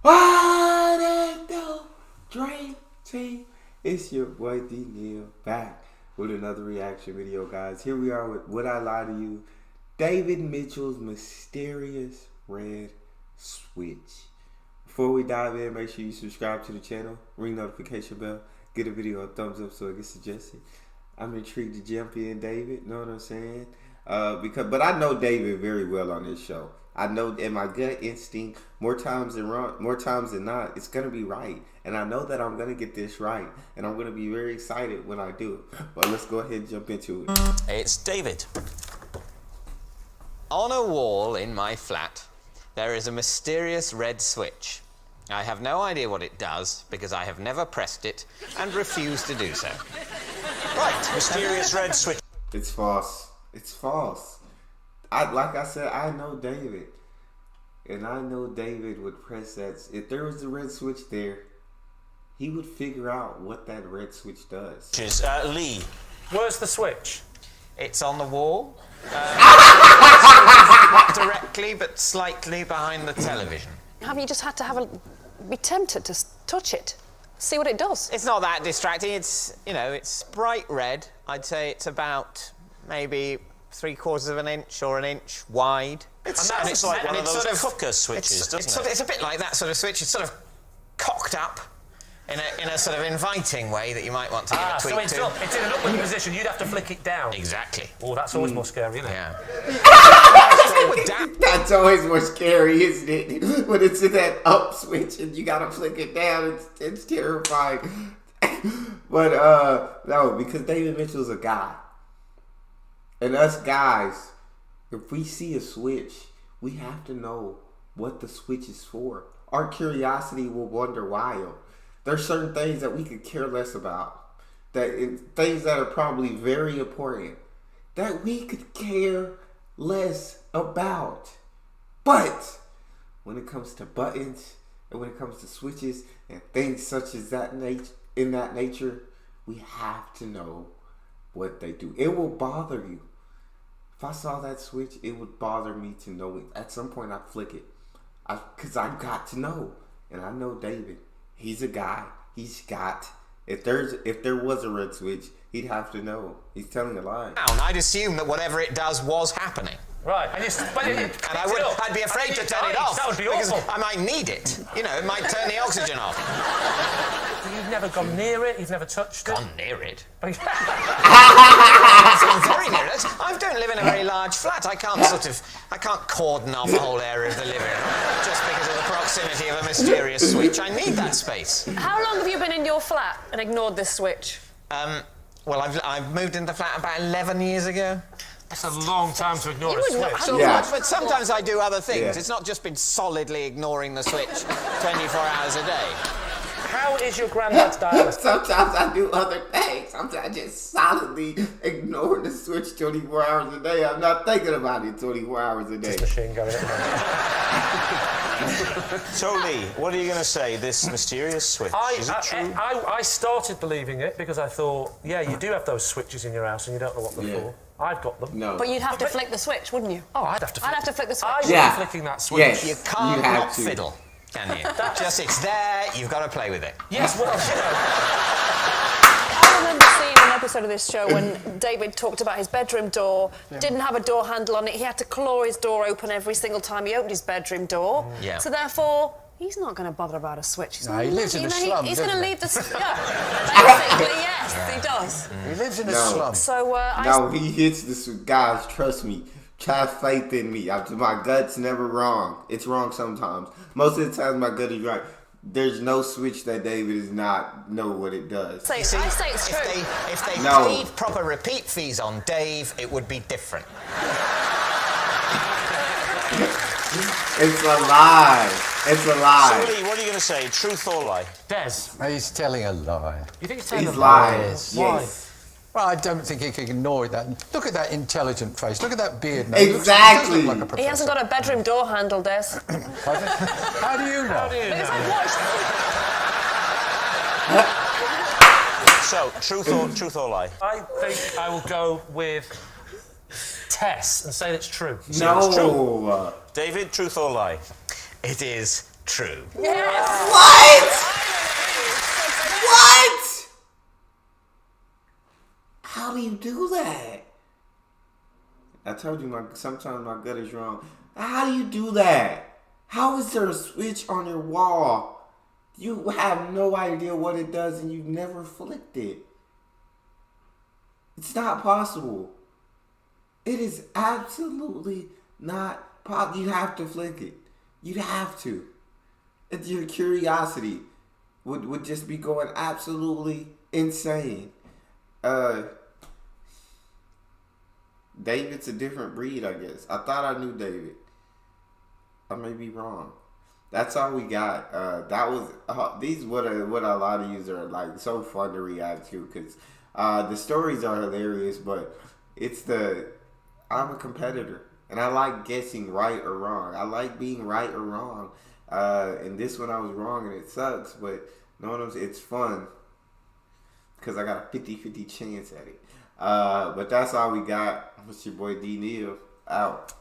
What is the dream team? It's your boy D Neal back with another reaction video, guys. Here we are with Would I Lie to You? David Mitchell's mysterious red switch. Before we dive in, make sure you subscribe to the channel, ring notification bell, get a video a thumbs up so it gets suggested. I'm intrigued to jump in, David. Know what I'm saying? But I know David very well on this show. I know in my gut instinct, more times than not, it's gonna be right, and I know that I'm gonna get this right, and I'm gonna be very excited when I do it. But let's go ahead and jump into it. It's David. On a wall in my flat, there is a mysterious red switch. I have no idea what it does because I have never pressed it and refuse to do so. Right, mysterious red switch. It's false. It's false. Like I said, I know David. And I know David would press that. If there was a red switch there, he would figure out what that red switch does. Lee. Where's the switch? It's on the wall. Not directly, but slightly behind the television. Haven't you just had to be tempted to touch it? See what it does? It's not that distracting. It's, it's bright red. I'd say it's about maybe 3/4 of an inch or an inch wide. It's like one of those cooker switches, doesn't it? It's a bit like that sort of switch. It's sort of cocked up in a sort of inviting way that you might want to give a tweak so to. it's in an upward position. You'd have to flick it down. Exactly. Oh, that's always more scary, isn't it? Yeah. That's always more scary, isn't it? When it's in that up switch and you gotta flick it down, it's terrifying. But no, because David Mitchell's a guy. And us guys, if we see a switch, we have to know what the switch is for. Our curiosity will wonder why. There's certain things that we could care less about. Things that are probably very important that we could care less about. But when it comes to buttons and when it comes to switches and things such as that nature, we have to know what they do. It will bother you. If I saw that switch, it would bother me to know it. At some point, I'd flick it. Because I've got to know. And I know David. He's a guy. He's got... If there was a red switch, he'd have to know. He's telling a lie. I'd assume that whatever it does was happening. Right. And I'd be afraid to turn it off. That would be because awful. I might need it. It might turn the oxygen off. You've never gone near it? You've never touched it? Gone near it? I'm very near it. I don't live in a very large flat. I can't cordon off a whole area of the living room just because of the proximity of a mysterious switch. I need that space. How long have you been in your flat and ignored this switch? Well, I've moved into the flat about 11 years ago. That's a long time to ignore a switch. But sometimes I do other things. Yeah. It's not just been solidly ignoring the switch 24 hours a day. How is your granddad's dialect? Sometimes I do other things. Sometimes I just solidly ignore the switch 24 hours a day. I'm not thinking about it 24 hours a day. Just machine going at So, Lee, what are you going to say? This mysterious switch, is it true? I started believing it because I thought, yeah, you do have those switches in your house and you don't know what they're for. I've got them. No. But you'd have to flick the switch, wouldn't you? Oh, I'd have to flick the switch. I would Yeah. be flicking that switch. Yes. You can't You have not to. fiddle, can you? It's there, you've got to play with it. Yes, well, I remember seeing an episode of this show when David talked about his bedroom door, didn't have a door handle on it. He had to claw his door open every single time he opened his bedroom door. Yeah. So therefore, he's not going to bother about a switch. He's he lives in a slum, He's going to doesn't he? leave the... Basically, yes, he does. He lives in a No. slum. So, No, he hits this. Guys, trust me. Have faith in me. My gut's never wrong. It's wrong sometimes. Most of the time, my gut is right. There's no switch that David does not know what it does. I say it's true. If they No. paid proper repeat fees on Dave, it would be different. It's a lie. It's a So, lie. Lee, what are you going to say? Truth or lie? Des, He's telling a lie. you think he's telling He's a lie? lying. Yes. Why? Yes. Well, I don't think he can ignore that. Look at that intelligent face. Look at that beard. Now. Exactly. He does look like a He professor. hasn't got a bedroom door handle, Des. How do you know? How do you Because know? I've watched... So, truth or lie? I think I will go with Tess and say it's true. No. David, truth or lie? It is true. Yes. What? What? How do you do that? I told you, sometimes my gut is wrong. How do you do that? How is there a switch on your wall? You have no idea what it does and you've never flicked it. It's not possible. It is absolutely not possible. You have to flick it. You'd have to. Your curiosity would just be going absolutely insane. David's a different breed, I guess. I thought I knew David. I may be wrong. That's all we got. That was these. What a lot of you are like so fun to react to because the stories are hilarious. But I'm a competitor and I like guessing right or wrong. I like being right or wrong. And this one I was wrong and it sucks. But it's fun because I got a 50-50 chance at it. But that's all we got. It's your boy D Neal out.